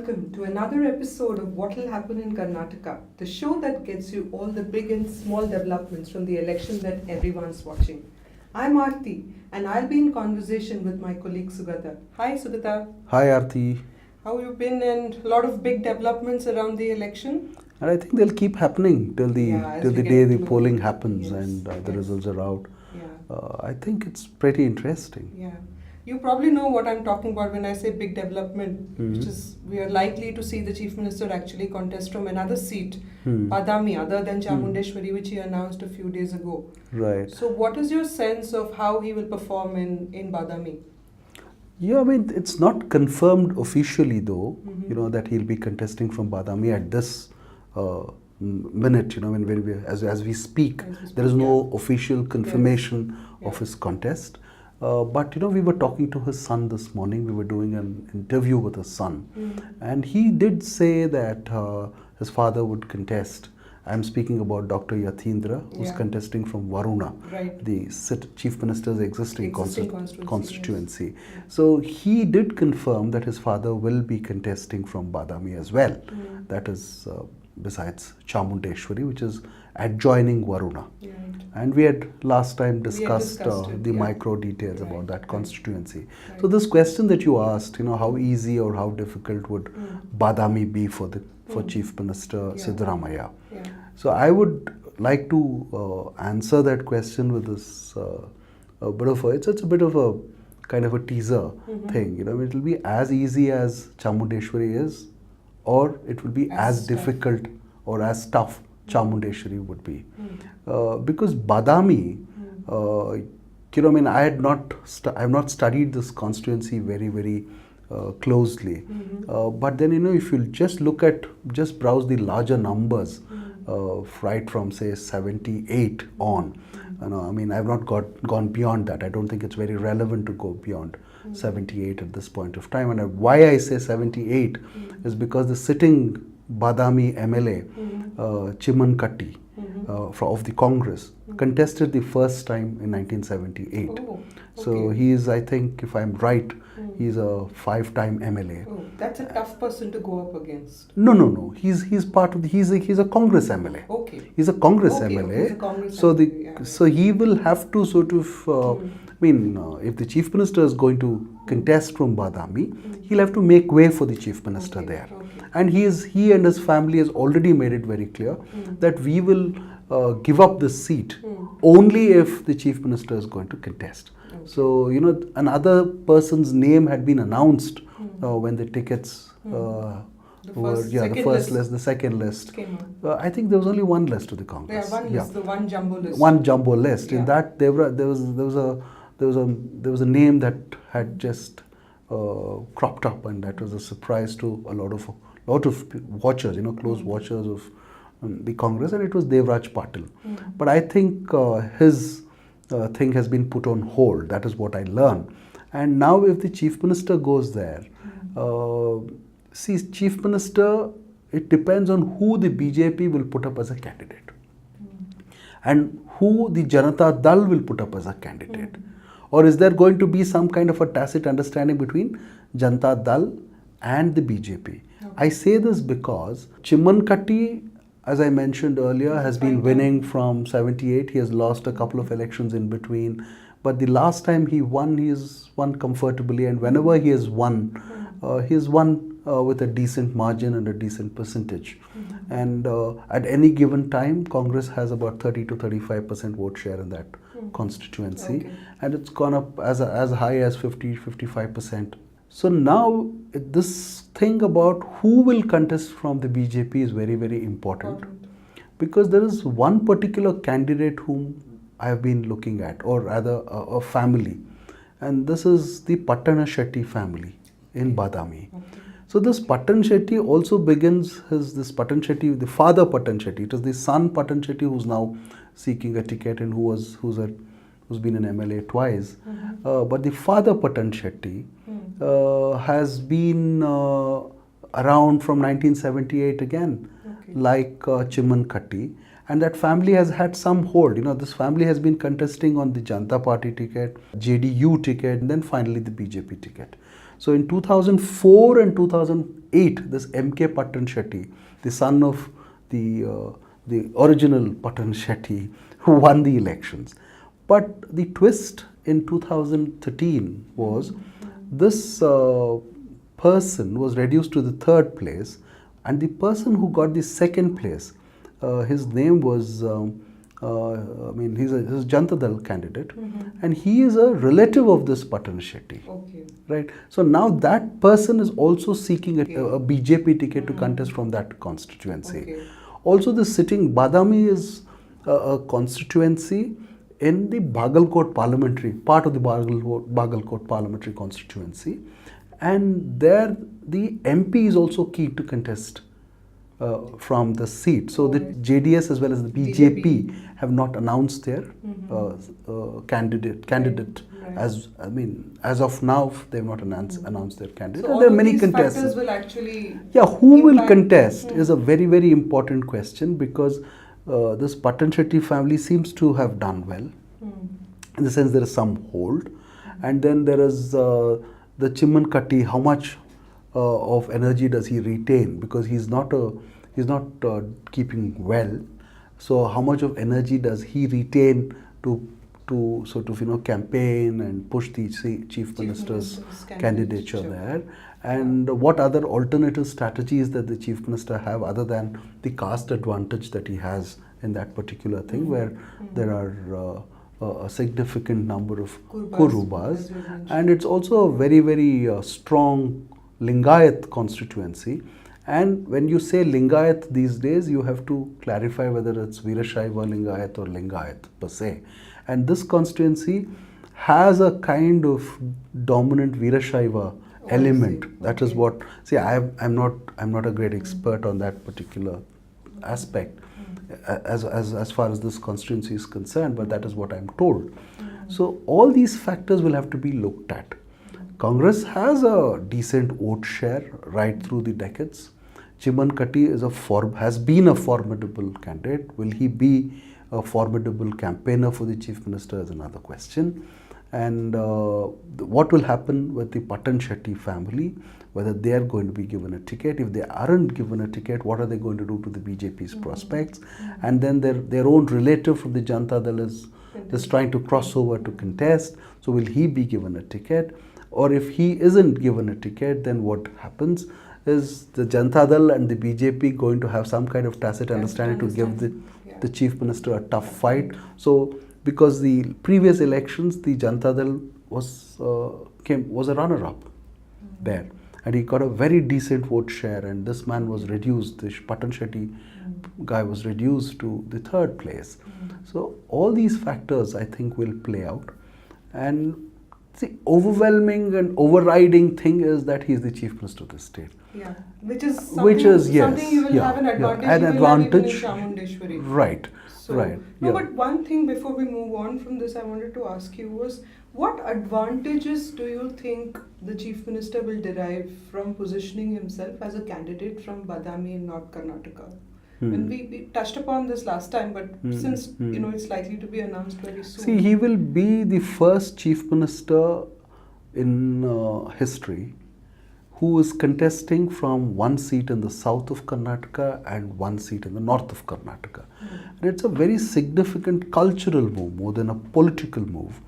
welcome to another episode of What'll Happen in Karnataka, the show that gets you all the big and small developments from the election that everyone's watching. I'm Aarthi, and I'll be in conversation with my colleague Sugata. Hi Sugata. Hi Aarthi. How have you been, and a lot of big developments around the election? And I think they'll keep happening till the day the polling happens and the results are out. Yeah. I think it's pretty interesting. Yeah. You probably know what I'm talking about when I say big development, which is we are likely to see the Chief Minister actually contest from another seat, Badami, other than Chamundeshwari, which he announced a few days ago. Right. So what is your sense of how he will perform in Badami? Yeah, I mean, it's not confirmed officially though, that he'll be contesting from Badami at this minute, when we, as we speak, there is no official confirmation of his contest. But we were talking to his son this morning. We were doing an interview with his son, and he did say that his father would contest. I'm speaking about Dr. Yathindra, who's contesting from Varuna, the Chief Minister's existing constituency. Yes. So he did confirm that his father will be contesting from Badami as well. That is besides Chamundeshwari, which is adjoining Varuna. Right. And we had last time discussed the micro details about that constituency. Right. So this question that you asked, how easy or how difficult would Badami be for Chief Minister Siddaramaiah? Yeah. So I would like to answer that question with this it's a bit of a kind of a teaser thing. It will be as easy as Chamundeshwari is, or it will be as difficult or as tough Chamundeshwari would be. Because Badami, I have not studied this constituency very, very closely. But then, if you just browse the larger numbers, right from say 78 on, I have not gone beyond that. I don't think it's very relevant to go beyond 78 at this point of time. And why I say 78 is because the sitting Badami MLA, Chimankatti, of the Congress, contested the first time in 1978. Oh, okay. So he is, I think, if I'm right, he's a 5-time MLA. Oh, that's a tough person to go up against. No. He's part of he's a Congress MLA. Okay. He's a Congress MLA. He's a Congress so MLA, so he will have to sort of. If the Chief Minister is going to contest from Badami, he'll have to make way for the Chief Minister there. Okay. And he and his family has already made it very clear that we will give up this seat only if the Chief Minister is going to contest. Okay. So, another person's name had been announced when the tickets the second list. I think there was only one list to the Congress. The one jumbo list. One jumbo list. Yeah. In that there was a name that had just cropped up, and that was a surprise to a lot of watchers, close watchers of the Congress, and it was Devraj Patil. But I think his thing has been put on hold. That is what I learned. And now if the Chief Minister goes there, Chief Minister, it depends on who the BJP will put up as a candidate and who the Janata Dal will put up as a candidate. Or is there going to be some kind of a tacit understanding between Janata Dal and the BJP? I say this because Chimankatti, as I mentioned earlier, has been winning from 78. He has lost a couple of elections in between. But the last time he has won comfortably, and whenever he has won with a decent margin and a decent percentage. And at any given time, Congress has about 30 to 35% vote share in that constituency. And it's gone up as high as 50-55%. So now this thing about who will contest from the BJP is very, very important. Because there is one particular candidate whom I have been looking at, or rather a family. And this is the Pattana Shetty family in Badami. So this Patan Shetty also begins the father Patan Shetty. It is the son Patan Shetty who's now seeking a ticket and who's been an MLA twice. But the father Patan Shetty has been around from 1978 again, like Chimankatti. And that family has had some hold. This family has been contesting on the Janata Party ticket, JDU ticket, and then finally the BJP ticket. So in 2004 and 2008, this M.K. Patan Shetty, the son of the original Patan Shetty, who won the elections. But the twist in 2013 was this person was reduced to the third place, and the person who got the second place, his name was, he's a Janata Dal candidate, and he is a relative of this Patan Shetty. Okay. Right. So now that person is also seeking a BJP ticket to contest from that constituency. Okay. Also, the sitting Badami is a constituency in the Bagalkot parliamentary, part of the Bagalkot parliamentary constituency, and there the MP is also keen to contest from the seat. So the JDS as well as the BJP have not announced their candidate. Right. As of now, they have not announced their candidate. So And there are all many these contestants. factors will actually Who will impact- contest is a very, very important question, because this Patan Shetty family seems to have done well. In the sense there is some hold, and then there is the Chimankatti. How much of energy does he retain? Because he's not keeping well. So how much of energy does he retain to sort of campaign and push the Chief Minister's candidature there? And what other alternative strategies that the Chief Minister have other than the caste advantage that he has in that particular thing, where there are a significant number of Kurubas, and it's also a very, very strong Lingayat constituency. And when you say Lingayat these days, you have to clarify whether it's Veerashaiva Lingayat or Lingayat per se. And this constituency has a kind of dominant Veerashaiva element. That is what. See, I'm not a great expert on that particular aspect as far as this constituency is concerned, but that is what I'm told. So all these factors will have to be looked at. Congress has a decent vote share right through the decades. Chimankatti has been a formidable candidate. Will he be a formidable campaigner for the Chief Minister is another question. And what will happen with the Patan Shetty family, whether they are going to be given a ticket. If they aren't given a ticket, what are they going to do to the BJP's prospects? And then their own relative from the Janata Dal is trying to cross over to contest. So will he be given a ticket? Or if he isn't given a ticket, then what happens? Is the Janata Dal and the BJP going to have some kind of tacit understanding to give the Chief Minister a tough fight? So, because the previous elections, the Janata Dal was a runner-up there, and he got a very decent vote share, and this man was reduced, the Patan Shetty guy was reduced to the third place. So all these factors, I think, will play out, and the overwhelming and overriding thing is that he is the Chief Minister of the state. Yeah, which is something you will have an advantage. An advantage. Have even in Chamundeshwari. Right. So, right. No, but one thing before we move on from this, I wanted to ask you was, what advantages do you think the Chief Minister will derive from positioning himself as a candidate from Badami in North Karnataka? When we touched upon this last time, but since it's likely to be announced very soon. See, he will be the first Chief Minister in history who is contesting from one seat in the south of Karnataka and one seat in the north of Karnataka. And it's a very significant cultural move more than a political move,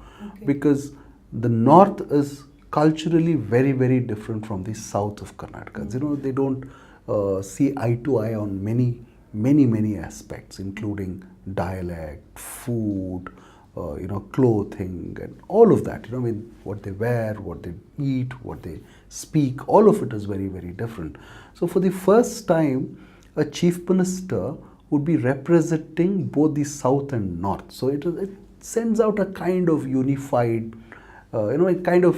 because the north is culturally very, very different from the south of Karnataka. They don't see eye to eye on many aspects, including dialect, food, clothing, and all of that. What they wear, what they eat, what they speak, all of it is very, very different. So for the first time, a Chief Minister would be representing both the south and north. So it sends out a kind of unified, a kind of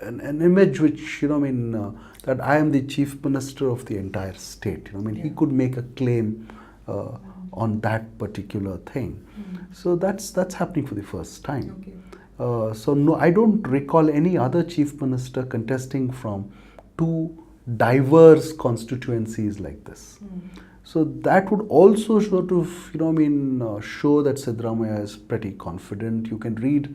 an image which, that I am the Chief Minister of the entire state. He could make a claim on that particular thing. So that's happening for the first time. So no, I don't recall any other Chief Minister contesting from two diverse constituencies like this. So that would also sort of, show that Siddaramaiah is pretty confident. You can read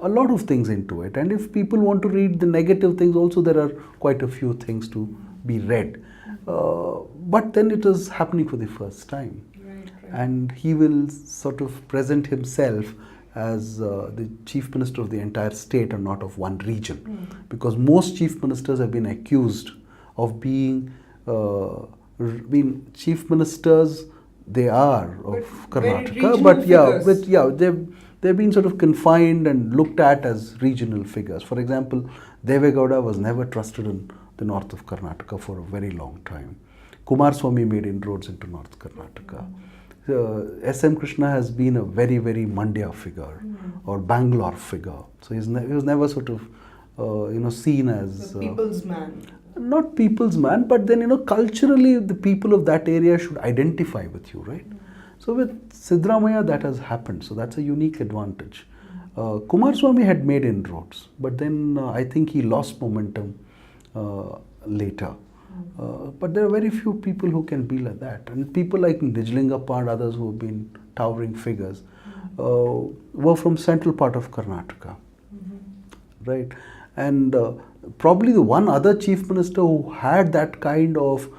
a lot of things into it. And if people want to read the negative things also, there are quite a few things to be read. But then it is happening for the first time. Right. And he will sort of present himself as the chief minister of the entire state and not of one region. Because most chief ministers have been accused of being chief ministers. They are of Karnataka, but they've been sort of confined and looked at as regional figures. For example, Devegowda was never trusted in the north of Karnataka for a very long time. Kumaraswamy made inroads into North Karnataka. S.M. Krishna has been a very, very Mandya figure or Bangalore figure. So he was never sort of, seen as... The people's man. Not people's man, but then, culturally the people of that area should identify with you, right? So with Siddaramaiah that has happened. So that's a unique advantage. Kumaraswamy had made inroads, but then I think he lost momentum later. But there are very few people who can be like that. And people like Nijlingappa and others who have been towering figures were from central part of Karnataka. Right? And probably the one other chief minister who had that kind of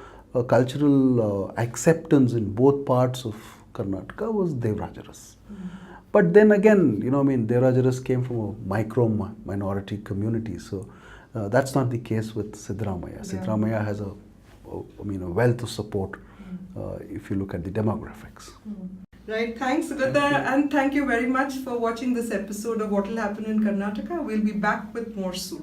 cultural acceptance in both parts of Karnataka was Devarajaras. But then again, Devarajaras came from a micro minority community. So that's not the case with Siddaramaiah. Siddaramaiah has a wealth of support if you look at the demographics. Right, thanks Sugata, and thank you very much for watching this episode of What Will Happen in Karnataka. We'll be back with more soon.